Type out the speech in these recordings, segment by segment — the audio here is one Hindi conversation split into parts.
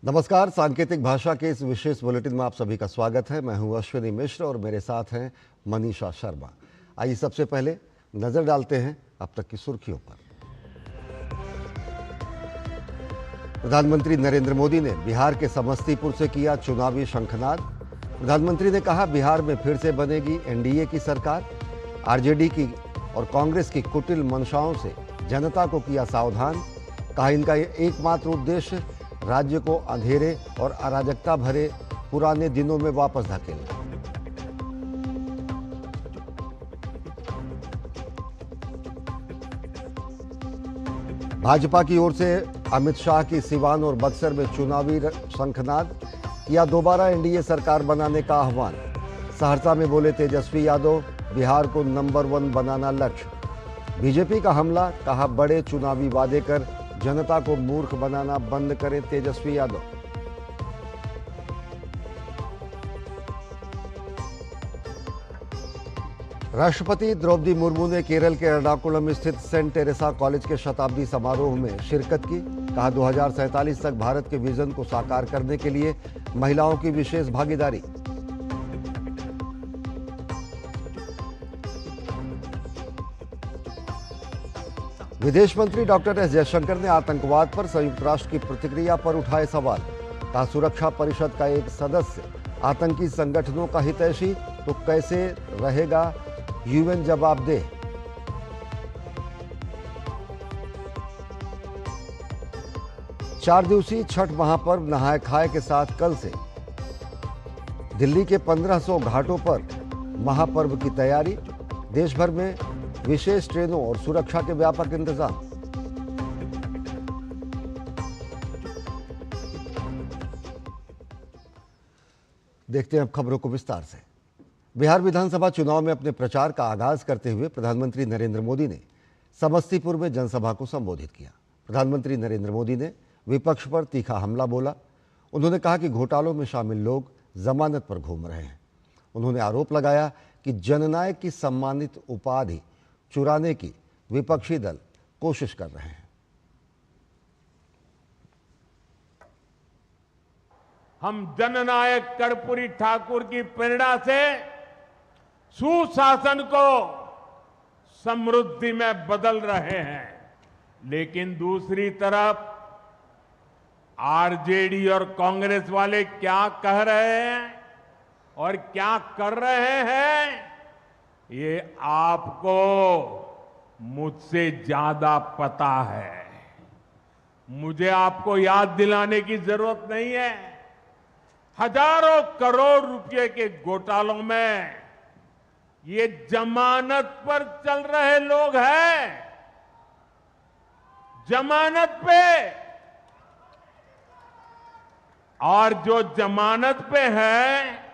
नमस्कार। सांकेतिक भाषा के इस विशेष बुलेटिन में आप सभी का स्वागत है। मैं हूं अश्विनी मिश्र और मेरे साथ हैं मनीषा शर्मा। आइए सबसे पहले नजर डालते हैं अब तक की सुर्खियों पर। प्रधानमंत्री नरेंद्र मोदी ने बिहार के समस्तीपुर से किया चुनावी शंखनाद। प्रधानमंत्री ने कहा, बिहार में फिर से बनेगी एनडीए की सरकार। आरजेडी की और कांग्रेस की कुटिल मंशाओं से जनता को किया सावधान। कहा, इनका एकमात्र उद्देश्य राज्य को अंधेरे और अराजकता भरे पुराने दिनों में वापस धकेलना। भाजपा की ओर से अमित शाह की सिवान और बक्सर में चुनावी शंखनाद। किया दोबारा एनडीए सरकार बनाने का आह्वान। सहरसा में बोले तेजस्वी यादव, बिहार को नंबर 1 बनाना लक्ष्य। बीजेपी का हमला। कहा, बड़े चुनावी वादे कर जनता को मूर्ख बनाना बंद करें तेजस्वी यादव। राष्ट्रपति द्रौपदी मुर्मू ने केरल के एर्नाकुलम स्थित सेंट टेरेसा कॉलेज के शताब्दी समारोह में शिरकत की। कहा, 2047 तक भारत के विजन को साकार करने के लिए महिलाओं की विशेष भागीदारी। विदेश मंत्री डॉक्टर एस जयशंकर ने आतंकवाद पर संयुक्त राष्ट्र की प्रतिक्रिया पर उठाए सवाल। कहा, सुरक्षा परिषद का एक सदस्य आतंकी संगठनों का हितैषी तो कैसे रहेगा यूएन जवाबदेह। चार दिवसीय छठ महापर्व नहाय खाए के साथ कल से दिल्ली के 1500 घाटों पर महापर्व की तैयारी। देश भर में विशेष ट्रेनों और सुरक्षा के व्यापक इंतजाम। देखते हैं अब खबरों को विस्तार से। बिहार विधानसभा चुनाव में अपने प्रचार का आगाज करते हुए प्रधानमंत्री नरेंद्र मोदी ने समस्तीपुर में जनसभा को संबोधित किया। प्रधानमंत्री नरेंद्र मोदी ने विपक्ष पर तीखा हमला बोला। उन्होंने कहा कि घोटालों में शामिल लोग जमानत पर घूम रहे हैं। उन्होंने आरोप लगाया कि जननायक की सम्मानित उपाधि चुराने की विपक्षी दल कोशिश कर रहे हैं। हम जननायक कर्पूरी ठाकुर की प्रेरणा से सुशासन को समृद्धि में बदल रहे हैं, लेकिन दूसरी तरफ आरजेडी और कांग्रेस वाले क्या कह रहे हैं और क्या कर रहे हैं, ये आपको मुझसे ज्यादा पता है। मुझे आपको याद दिलाने की जरूरत नहीं है। हजारों करोड़ रुपए के घोटालों में ये जमानत पर चल रहे लोग हैं। जमानत पे, और जो जमानत पे है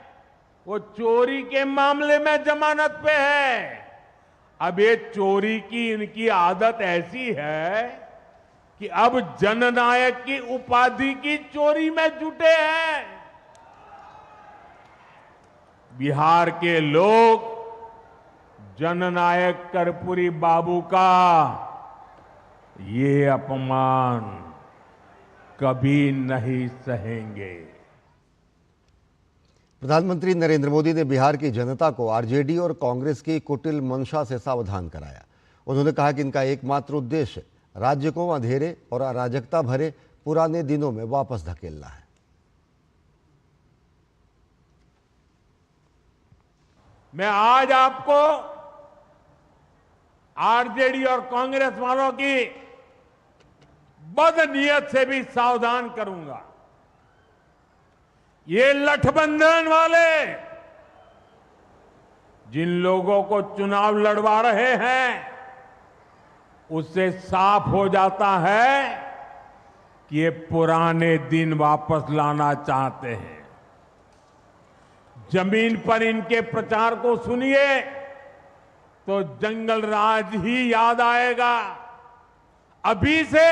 वो चोरी के मामले में जमानत पे है। अब ये चोरी की इनकी आदत ऐसी है कि अब जननायक की उपाधि की चोरी में जुटे हैं। बिहार के लोग जननायक कर्पूरी बाबू का ये अपमान कभी नहीं सहेंगे। प्रधानमंत्री नरेंद्र मोदी ने बिहार की जनता को आरजेडी और कांग्रेस की कुटिल मंशा से सावधान कराया। उन्होंने कहा कि इनका एकमात्र उद्देश्य राज्य को अंधेरे और अराजकता भरे पुराने दिनों में वापस धकेलना है। मैं आज आपको आरजेडी और कांग्रेस वालों की बदनीयत से भी सावधान करूंगा। ये लठबंधन वाले जिन लोगों को चुनाव लड़वा रहे हैं, उससे साफ हो जाता है कि ये पुराने दिन वापस लाना चाहते हैं। जमीन पर इनके प्रचार को सुनिए तो जंगल राज ही याद आएगा। अभी से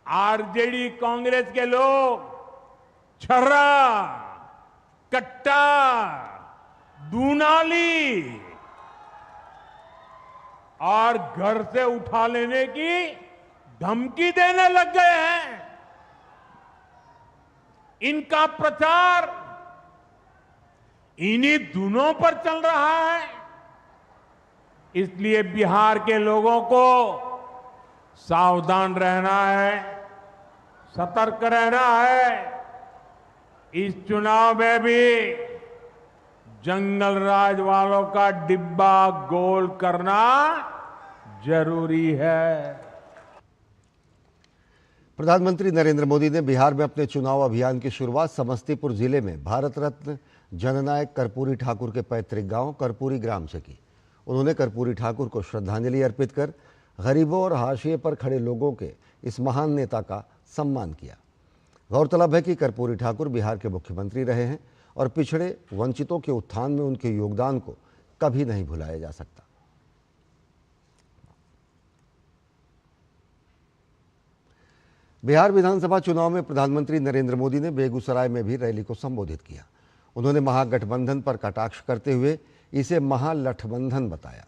आरजेडी कांग्रेस के लोग छर्रा, कट्टा, दूनाली और घर से उठा लेने की धमकी देने लग गए हैं। इनका प्रचार इन्हीं धुनों पर चल रहा है। इसलिए बिहार के लोगों को सावधान रहना है, सतर्क रहना है। इस चुनाव में भी जंगल राज वालों का डिब्बा गोल करना जरूरी है। प्रधानमंत्री नरेंद्र मोदी ने बिहार में अपने चुनाव अभियान की शुरुआत समस्तीपुर जिले में भारत रत्न जननायक कर्पूरी ठाकुर के पैतृक गांव कर्पूरी ग्राम से की। उन्होंने कर्पूरी ठाकुर को श्रद्धांजलि अर्पित कर गरीबों और हाशिए पर खड़े लोगों के इस महान नेता का सम्मान किया। गौरतलब है कि कर्पूरी ठाकुर बिहार के मुख्यमंत्री रहे हैं और पिछड़े वंचितों के उत्थान में उनके योगदान को कभी नहीं भुलाया जा सकता। बिहार विधानसभा चुनाव में प्रधानमंत्री नरेंद्र मोदी ने बेगूसराय में भी रैली को संबोधित किया। उन्होंने महागठबंधन पर कटाक्ष करते हुए इसे महालठबंधन बताया।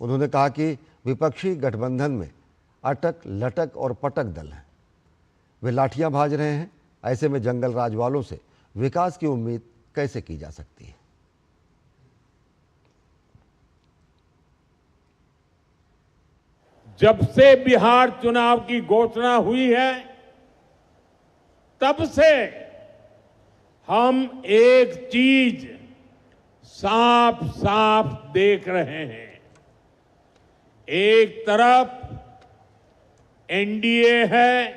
उन्होंने कहा कि विपक्षी गठबंधन में अटक, लटक और पटक दल हैं। वे लाठियां भाज रहे हैं। ऐसे में जंगल राज वालों से विकास की उम्मीद कैसे की जा सकती है। जब से बिहार चुनाव की घोषणा हुई है, तब से हम एक चीज साफ साफ देख रहे हैं। एक तरफ एनडीए है,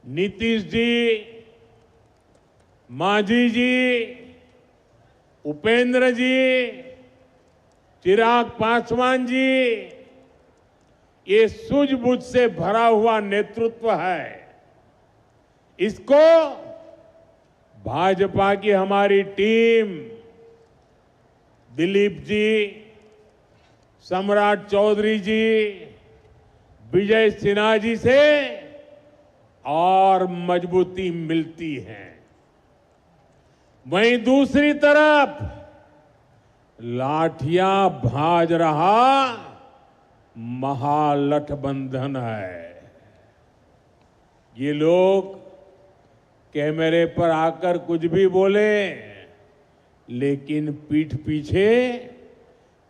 नीतीश जी, मांझी जी, उपेंद्र जी, चिराग पासवान जी, ये सूझबूझ से भरा हुआ नेतृत्व है। इसको भाजपा की हमारी टीम, दिलीप जी, सम्राट चौधरी जी, विजय सिन्हा जी से और मजबूती मिलती है। वहीं दूसरी तरफ लाठियां भाज रहा महागठबंधन है। ये लोग कैमरे पर आकर कुछ भी बोले, लेकिन पीठ पीछे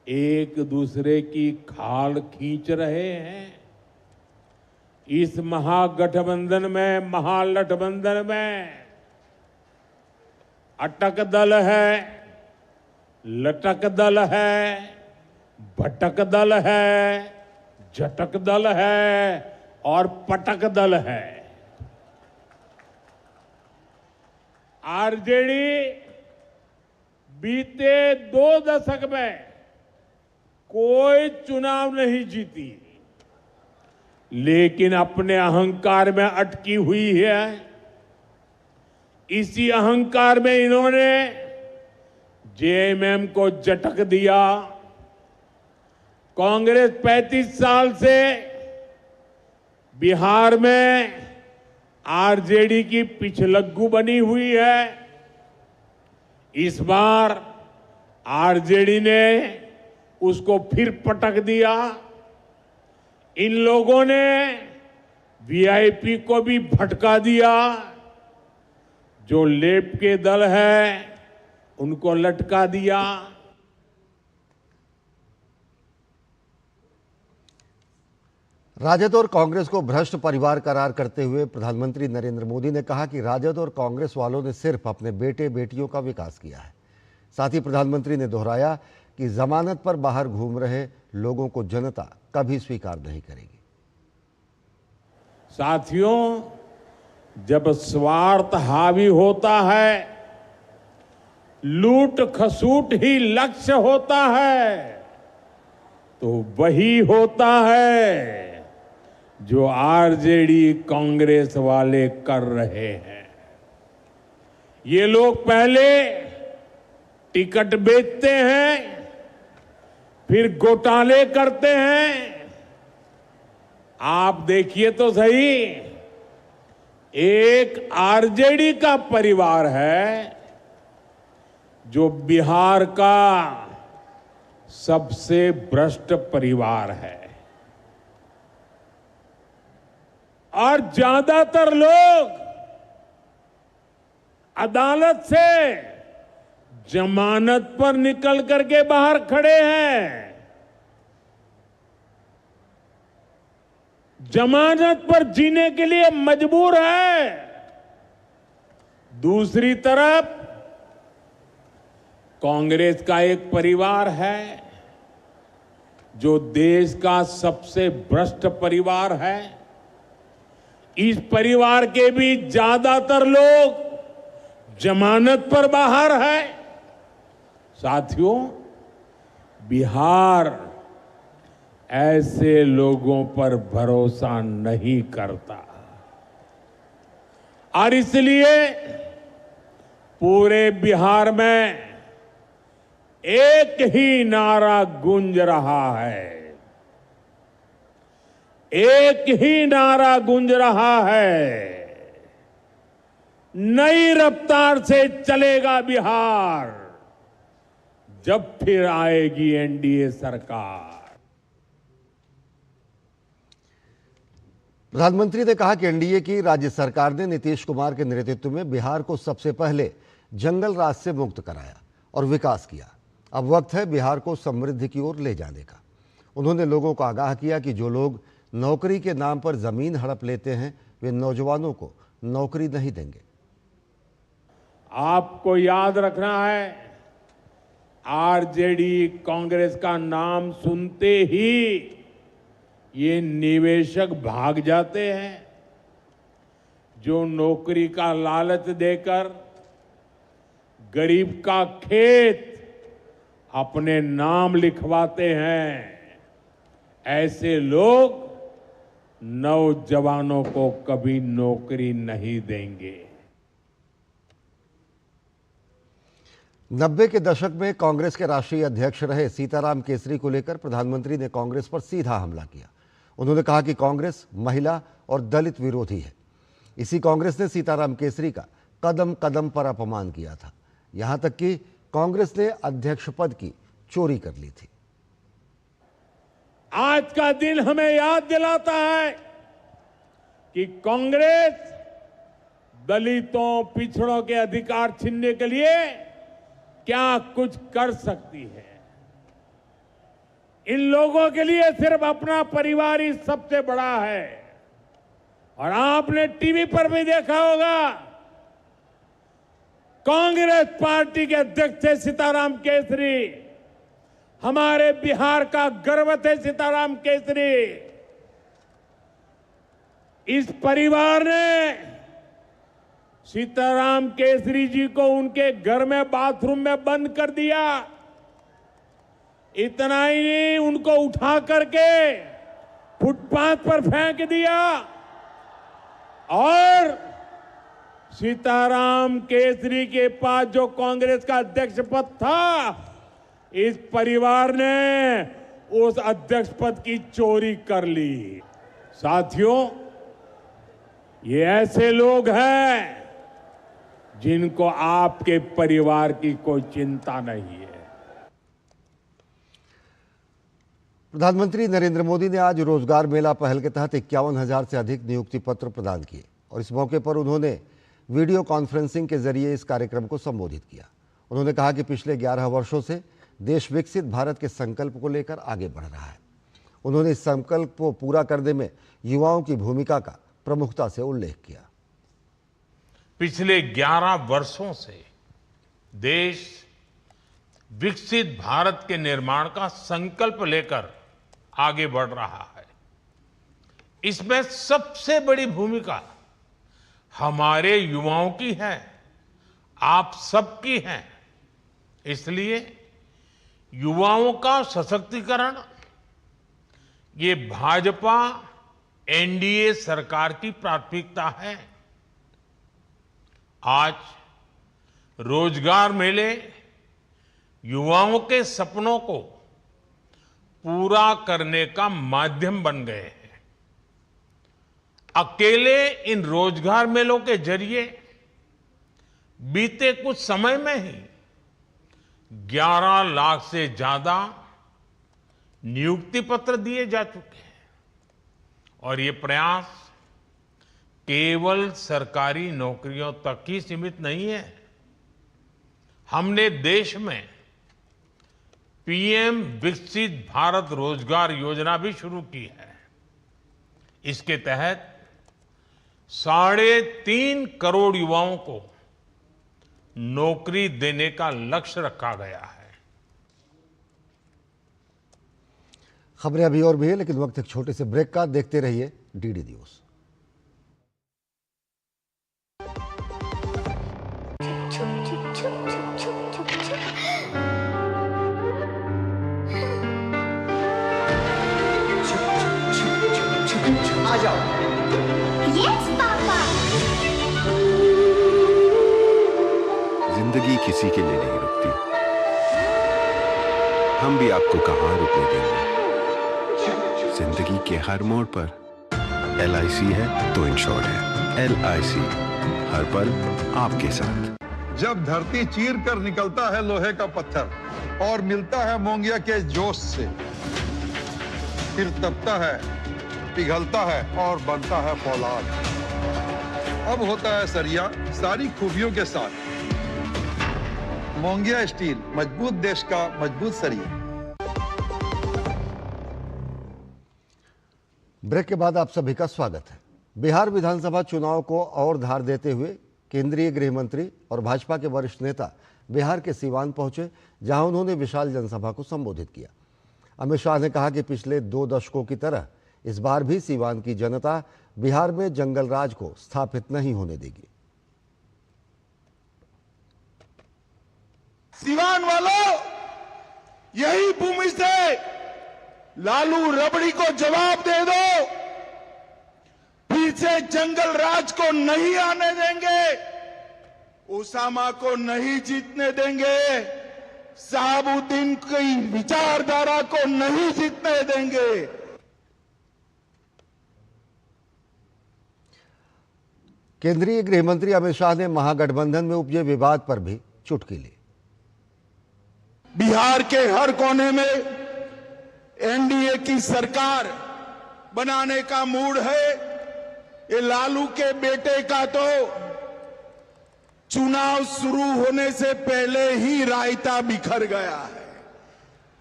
एक दूसरे की खाल खींच रहे हैं। इस महागठबंधन में, महागठबंधन में अटक दल है, लटक दल है, भटक दल है, झटक दल है और पटक दल है। आरजेडी बीते 2 दशक में कोई चुनाव नहीं जीती, लेकिन अपने अहंकार में अटकी हुई है। इसी अहंकार में इन्होंने जेएमएम को झटक दिया। कांग्रेस 35 साल से बिहार में आरजेडी की पिछलग्गू बनी हुई है। इस बार आरजेडी ने उसको फिर पटक दिया। इन लोगों ने वीआईपी को भी भटका दिया। जो लेप के दल है उनको लटका दिया। राजद और कांग्रेस को भ्रष्ट परिवार करार करते हुए प्रधानमंत्री नरेंद्र मोदी ने कहा कि राजद और कांग्रेस वालों ने सिर्फ अपने बेटे बेटियों का विकास किया है। साथ ही प्रधानमंत्री ने दोहराया कि जमानत पर बाहर घूम रहे लोगों को जनता कभी स्वीकार नहीं करेगी। साथियों, जब स्वार्थ हावी होता है, लूट खसूट ही लक्ष्य होता है, तो वही होता है जो आरजेडी कांग्रेस वाले कर रहे हैं। ये लोग पहले टिकट बेचते हैं, फिर घोटाले करते हैं। आप देखिए तो सही, एक आरजेडी का परिवार है जो बिहार का सबसे भ्रष्ट परिवार है। और ज्यादातर लोग अदालत से जमानत पर निकल करके बाहर खड़े हैं। जमानत पर जीने के लिए मजबूर है। दूसरी तरफ कांग्रेस का एक परिवार है जो देश का सबसे भ्रष्ट परिवार है। इस परिवार के भी ज्यादातर लोग जमानत पर बाहर है। साथियों, बिहार ऐसे लोगों पर भरोसा नहीं करता और इसलिए पूरे बिहार में एक ही नारा गूंज रहा है। एक ही नारा गूंज रहा है, नई रफ्तार से चलेगा बिहार जब फिर आएगी एनडीए सरकार। प्रधानमंत्री ने कहा कि एनडीए की राज्य सरकार ने नीतीश कुमार के नेतृत्व में बिहार को सबसे पहले जंगल राज से मुक्त कराया और विकास किया। अब वक्त है बिहार को समृद्धि की ओर ले जाने का। उन्होंने लोगों को आगाह किया कि जो लोग नौकरी के नाम पर जमीन हड़प लेते हैं वे नौजवानों को नौकरी नहीं देंगे। आपको याद रखना है, आरजेडी कांग्रेस का नाम सुनते ही ये निवेशक भाग जाते हैं। जो नौकरी का लालच देकर गरीब का खेत अपने नाम लिखवाते हैं, ऐसे लोग नौजवानों को कभी नौकरी नहीं देंगे। 90 के दशक में कांग्रेस के राष्ट्रीय अध्यक्ष रहे सीताराम केसरी को लेकर प्रधानमंत्री ने कांग्रेस पर सीधा हमला किया। उन्होंने कहा कि कांग्रेस महिला और दलित विरोधी है। इसी कांग्रेस ने सीताराम केसरी का कदम कदम पर अपमान किया था। यहां तक कि कांग्रेस ने अध्यक्ष पद की चोरी कर ली थी। आज का दिन हमें याद दिलाता है कि कांग्रेस दलितों, पिछड़ों के अधिकार छीनने के लिए क्या कुछ कर सकती है। इन लोगों के लिए सिर्फ अपना परिवार ही सबसे बड़ा है। और आपने टीवी पर भी देखा होगा, कांग्रेस पार्टी के अध्यक्ष थे सीताराम केसरी। हमारे बिहार का गर्व थे सीताराम केसरी। इस परिवार ने सीताराम केसरी जी को उनके घर में बाथरूम में बंद कर दिया। इतना ही नहीं, उनको उठा करके फुटपाथ पर फेंक दिया और सीताराम केसरी के पास जो कांग्रेस का अध्यक्ष पद था, इस परिवार ने उस अध्यक्ष पद की चोरी कर ली। साथियों, ये ऐसे लोग हैं जिनको आपके परिवार की कोई चिंता नहीं है। प्रधानमंत्री नरेंद्र मोदी ने आज रोजगार मेला पहल के तहत 51,000 से अधिक नियुक्ति पत्र प्रदान किए और इस मौके पर उन्होंने वीडियो कॉन्फ्रेंसिंग के जरिए इस कार्यक्रम को संबोधित किया। उन्होंने कहा कि पिछले 11 वर्षों से देश विकसित भारत के संकल्प को लेकर आगे बढ़ रहा है। उन्होंने इस संकल्प को पूरा करने में युवाओं की भूमिका का प्रमुखता से उल्लेख किया। पिछले 11 वर्षों से देश विकसित भारत के निर्माण का संकल्प लेकर आगे बढ़ रहा है। इसमें सबसे बड़ी भूमिका हमारे युवाओं की है, आप सबकी है। इसलिए युवाओं का सशक्तिकरण ये भाजपा एनडीए सरकार की प्राथमिकता है। आज रोजगार मेले युवाओं के सपनों को पूरा करने का माध्यम बन गए हैं। अकेले इन रोजगार मेलों के जरिए बीते कुछ समय में ही 11 लाख से ज्यादा नियुक्ति पत्र दिए जा चुके हैं और ये प्रयास केवल सरकारी नौकरियों तक ही सीमित नहीं है। हमने देश में पीएम विकसित भारत रोजगार योजना भी शुरू की है। इसके तहत 3.5 करोड़ युवाओं को नौकरी देने का लक्ष्य रखा गया है। खबरें अभी और भी है, लेकिन वक्त एक छोटे से ब्रेक का। देखते रहिए डीडी न्यूज। आ जाओ। Yes papa. जिंदगी किसी के लिए नहीं रुकती, हम भी आपको कहां रुकने देंगे। जिंदगी के हर मोड़ पर LIC है तो इंश्योर्ड है। LIC हर पल आपके साथ। जब धरती चीर कर निकलता है लोहे का पत्थर और मिलता है मोंगिया के जोश से, फिर तपता है, पिघलता है और बनता है फौलाद। अब होता है सरिया सारी खूबियों के साथ। मोंगिया स्टील, मजबूत देश का मजबूत सरिया। ब्रेक के बाद आप सभी का स्वागत है। बिहार विधानसभा चुनाव को और धार देते हुए केंद्रीय गृह मंत्री और भाजपा के वरिष्ठ नेता बिहार के सीवान पहुंचे, जहां उन्होंने विशाल जनसभा को संबोधित किया। अमित शाह ने कहा कि पिछले 2 दशकों की तरह इस बार भी सीवान की जनता बिहार में जंगल राज को स्थापित नहीं होने देगी। सीवान वालों, यही भूमि से लालू रबड़ी को जवाब दे दो। फिर से जंगल राज को नहीं आने देंगे, उसामा को नहीं जीतने देंगे, शहाबुद्दीन की विचारधारा को नहीं जीतने देंगे। केंद्रीय गृह मंत्री अमित शाह ने महागठबंधन में उपजे विवाद पर भी चुटकी ली। बिहार के हर कोने में एनडीए की सरकार बनाने का मूड है। ये लालू के बेटे का तो चुनाव शुरू होने से पहले ही रायता बिखर गया है।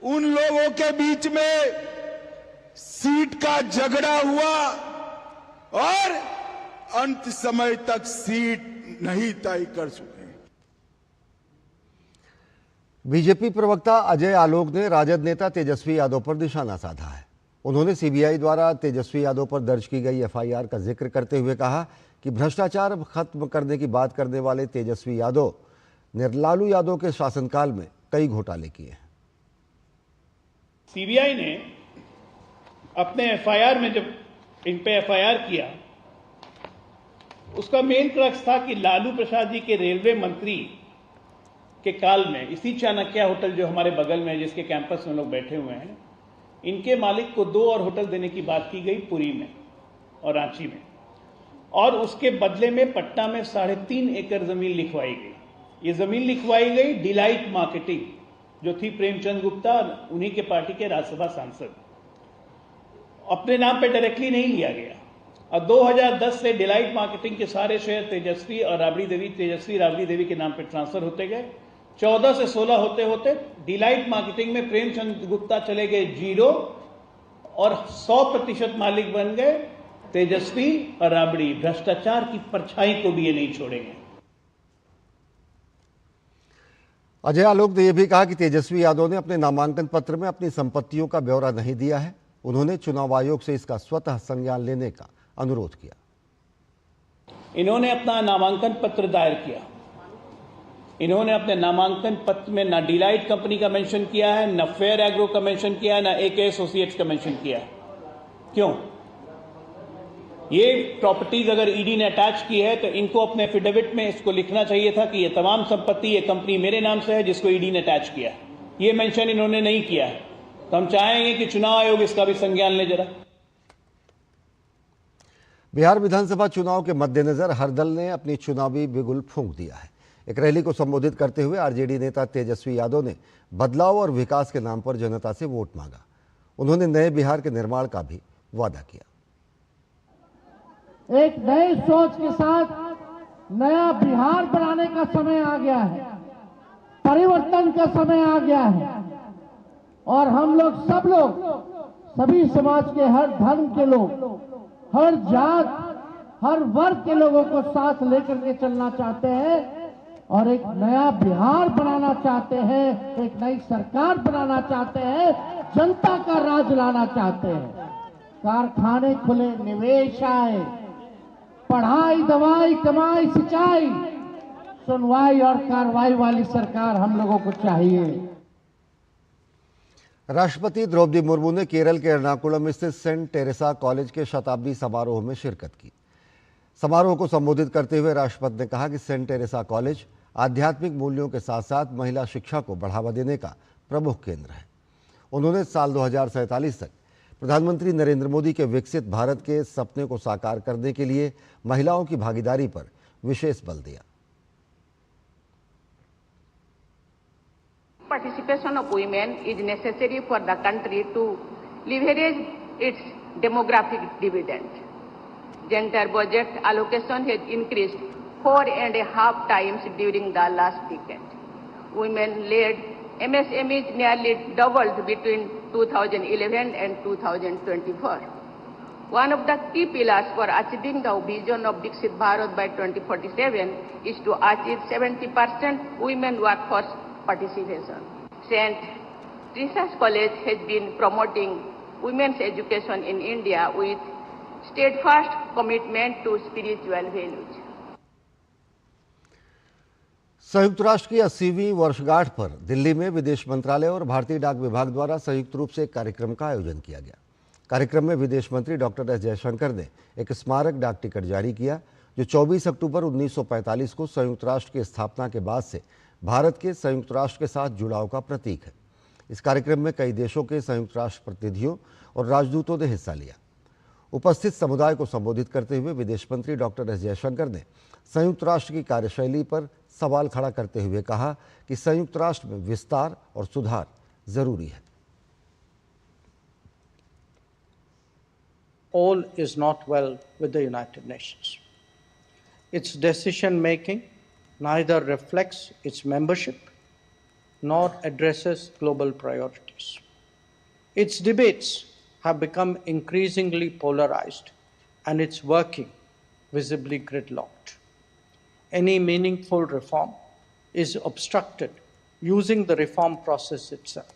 उन लोगों के बीच में सीट का झगड़ा हुआ और अंत समय तक सीट नहीं तय कर सके। बीजेपी प्रवक्ता अजय आलोक ने राजद नेता तेजस्वी यादव पर निशाना साधा है। उन्होंने सीबीआई द्वारा तेजस्वी यादव पर दर्ज की गई एफआईआर का जिक्र करते हुए कहा कि भ्रष्टाचार खत्म करने की बात करने वाले तेजस्वी यादव ने लालू यादव के शासनकाल में कई घोटाले किए हैं। सीबीआई ने अपने एफआईआर में जब इन पे एफआईआर किया, उसका मेन क्रक्स था कि लालू प्रसाद जी के रेलवे मंत्री के काल में इसी चाणक्य होटल जो हमारे बगल में है, जिसके कैंपस में लोग बैठे हुए हैं, इनके मालिक को 2 और होटल देने की बात की गई पुरी में और रांची में, और उसके बदले में पटना में 3.5 एकड़ जमीन लिखवाई गई। ये जमीन लिखवाई गई डिलाइट मार्केटिंग, जो थी प्रेमचंद गुप्ता, उन्हीं के पार्टी के राज्यसभा सांसद। अपने नाम पे डायरेक्टली नहीं लिया गया, और 2010 से डिलाइट मार्केटिंग के सारे शेयर तेजस्वी राबड़ी देवी के नाम पे ट्रांसफर होते गए। 14 से 16 होते होते डिलाइट मार्केटिंग में प्रेमचंद गुप्ता चले गए 0 और 100% मालिक बन गए तेजस्वी और राबड़ी। भ्रष्टाचार की परछाई को भी ये नहीं छोड़ेंगे। अजय आलोक ने यह भी कहा कि तेजस्वी यादव ने अपने नामांकन पत्र में अपनी संपत्तियों का ब्यौरा नहीं दिया है। उन्होंने चुनाव आयोग से इसका स्वतः संज्ञान लेने का अनुरोध किया। इन्होंने अपना नामांकन पत्र दायर किया। इन्होंने अपने नामांकन पत्र में ना डिलाइट कंपनी का मेंशन किया है, ना फेयर एग्रो का मेंशन किया है, ना AK एसोसिएट्स का मेंशन किया है। क्यों? ये प्रॉपर्टीज अगर ईडी ने अटैच की है तो इनको अपने एफिडेविट में इसको लिखना चाहिए था कि ये तमाम संपत्ति, ये कंपनी मेरे नाम से है जिसको ईडी ने अटैच किया है। ये मेंशन इन्होंने नहीं किया है, तो हम चाहेंगे कि चुनाव आयोग इसका भी संज्ञान ले जरा। बिहार विधानसभा चुनाव के मद्देनजर हर दल ने अपनी चुनावी बिगुल फूंक दिया है। एक रैली को संबोधित करते हुए आरजेडी नेता तेजस्वी यादव ने बदलाव और विकास के नाम पर जनता से वोट मांगा। उन्होंने नए बिहार के निर्माण का भी वादा किया। एक नए सोच के साथ नया बिहार बनाने का समय आ गया है, परिवर्तन का समय आ गया है। और हम लोग सब लोग, सभी समाज के, हर धर्म के लोग, हर जात, हर वर्ग के लोगों को साथ लेकर के चलना चाहते हैं और एक नया बिहार बनाना चाहते हैं, एक नई सरकार बनाना चाहते हैं, जनता का राज लाना चाहते हैं। कारखाने खुले, निवेश आए, पढ़ाई, दवाई, कमाई, सिंचाई, सुनवाई और कार्रवाई वाली सरकार हम लोगों को चाहिए। राष्ट्रपति द्रौपदी मुर्मू ने केरल के एर्नाकुलम स्थित सेंट टेरेसा कॉलेज के शताब्दी समारोह में शिरकत की। समारोह को संबोधित करते हुए राष्ट्रपति ने कहा कि सेंट टेरेसा कॉलेज आध्यात्मिक मूल्यों के साथ साथ महिला शिक्षा को बढ़ावा देने का प्रमुख केंद्र है। उन्होंने साल 2047 तक प्रधानमंत्री नरेंद्र मोदी के विकसित भारत के सपने को साकार करने के लिए महिलाओं की भागीदारी पर विशेष बल दिया। Participation of women is necessary for the country to leverage its demographic dividend. Gender budget allocation has increased 4.5 times during the last decade. Women-led MSMEs nearly doubled between 2011 and 2024. One of the key pillars for achieving the vision of Viksit Bharat by 2047 is to achieve 70% women workforce participation. St. Teresa's College has been promoting women's education in India with steadfast commitment to spiritual values. संयुक्त राष्ट्र की 80वीं वर्षगांठ पर दिल्ली में विदेश मंत्रालय और भारतीय डाक विभाग द्वारा संयुक्त रूप से एक कार्यक्रम का आयोजन किया गया। कार्यक्रम में विदेश मंत्री डॉक्टर एस जयशंकर ने एक स्मारक डाक टिकट जारी किया, जो 24 अक्टूबर 1945 को संयुक्त राष्ट्र की स्थापना के बाद से भारत के संयुक्त राष्ट्र के साथ जुड़ाव का प्रतीक है। इस कार्यक्रम में कई देशों के संयुक्त राष्ट्र प्रतिनिधियों और राजदूतों ने हिस्सा लिया। उपस्थित समुदाय को संबोधित करते हुए विदेश मंत्री डॉक्टर एस जयशंकर ने संयुक्त राष्ट्र की कार्यशैली पर सवाल खड़ा करते हुए कहा कि संयुक्त राष्ट्र में विस्तार और सुधार जरूरी है। All is not well with the United Nations. Its decision making neither reflects its membership nor addresses global priorities. Its debates have become increasingly polarized and its working visibly gridlocked. Any meaningful reform is obstructed using the reform process itself.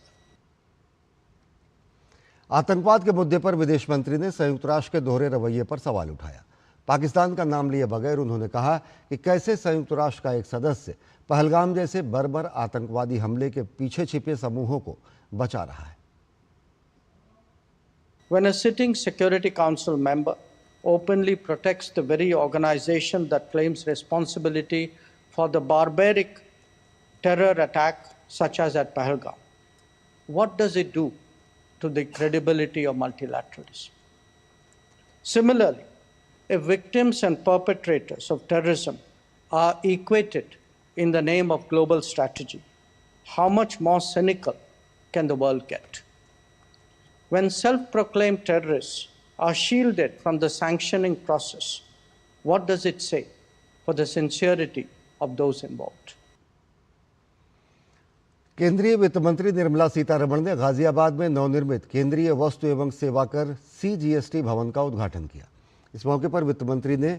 आतंकवाद के मुद्दे पर विदेश मंत्री ने संयुक्त राष्ट्र के दोहरे रवैये पर सवाल उठाया। पाकिस्तान का नाम लिए बगैर उन्होंने कहा कि कैसे संयुक्त राष्ट्र का एक सदस्य पहलगाम जैसे बर्बर आतंकवादी हमले के पीछे छिपे समूहों को बचा रहा है। When a sitting Security Council member openly protects the very organization that claims responsibility for the barbaric terror attack such as at Pahalgam, what does it do to the credibility of multilateralism? Similarly, if victims and perpetrators of terrorism are equated in the name of global strategy, how much more cynical can the world get? When self-proclaimed terrorists are shielded from the sanctioning process, what does it say for the sincerity of those involved? केंद्रीय वित्त मंत्री निर्मला सीतारमण ने गाजियाबाद में नवनिर्मित केंद्रीय वस्तु एवं सेवा कर CGST भवन का उद्घाटन किया। इस मौके पर वित्त मंत्री ने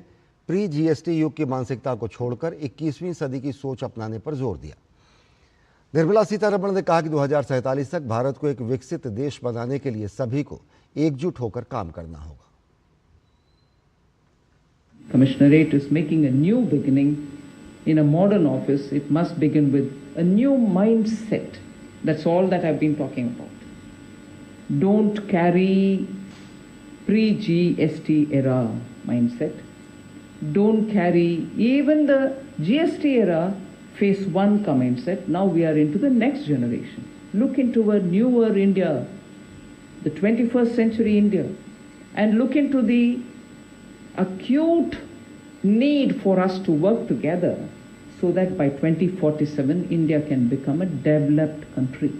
प्री GST युग की मानसिकता को छोड़कर 21वीं सदी की सोच अपनाने पर जोर दिया। निर्मला सीतारमण ने कहा कि 2047 तक भारत को एक विकसित देश बनाने के लिए सभी को एकजुट होकर काम करना होगा। Commissionerate is making a new beginning in a modern office. It must begin with a new mindset. That's all that I've been talking about. Don't carry pre-GST era mindset. Don't carry even the GST era phase 1 mindset. Now we are into the next generation. Look into a newer India, the 21st century India, and look into the acute need for us to work together so that by 2047 India can become a developed country.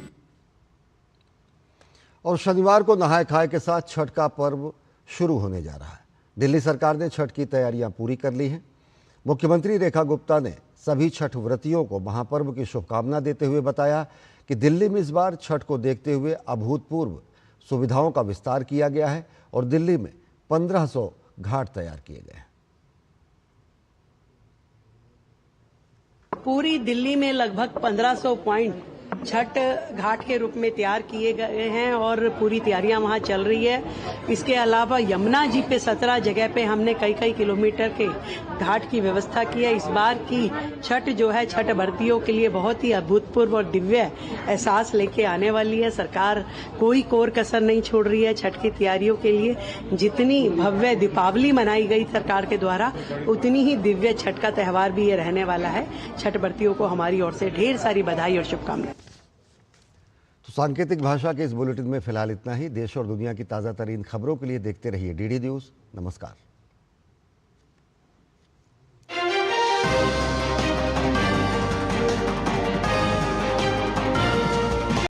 और शनिवार को नहाय खाए के साथ छठ का पर्व शुरू होने जा रहा है। दिल्ली सरकार ने छठ की तैयारियां पूरी कर ली हैं। मुख्यमंत्री रेखा गुप्ता ने सभी छठ व्रतियों को महापर्व की शुभकामना देते हुए बताया कि दिल्ली में इस बार छठ को देखते हुए अभूतपूर्व सुविधाओं का विस्तार किया गया है और दिल्ली में 1500 घाट तैयार किए गए हैं। पूरी दिल्ली में लगभग 1500 पॉइंट छठ घाट के रूप में तैयार किए गए हैं और पूरी तैयारियां वहां चल रही है। इसके अलावा यमुना जी पे 17 जगह पे हमने कई किलोमीटर के घाट की व्यवस्था की है। इस बार की छठ जो है छठ व्रतियों के लिए बहुत ही अभूतपूर्व और दिव्य एहसास लेके आने वाली है। सरकार कोई कोर कसर नहीं छोड़ रही है छठ की तैयारियों के लिए। जितनी भव्य दीपावली मनाई गई सरकार के द्वारा, उतनी ही दिव्य छठ का त्यौहार भी ये रहने वाला है। छठ व्रतियों को हमारी ओर से ढेर सारी बधाई और शुभकामनाएं। तो सांकेतिक भाषा के इस बुलेटिन में फिलहाल इतना ही। देश और दुनिया की ताज़ा तरीन खबरों के लिए देखते रहिए डीडी न्यूज़। नमस्कार।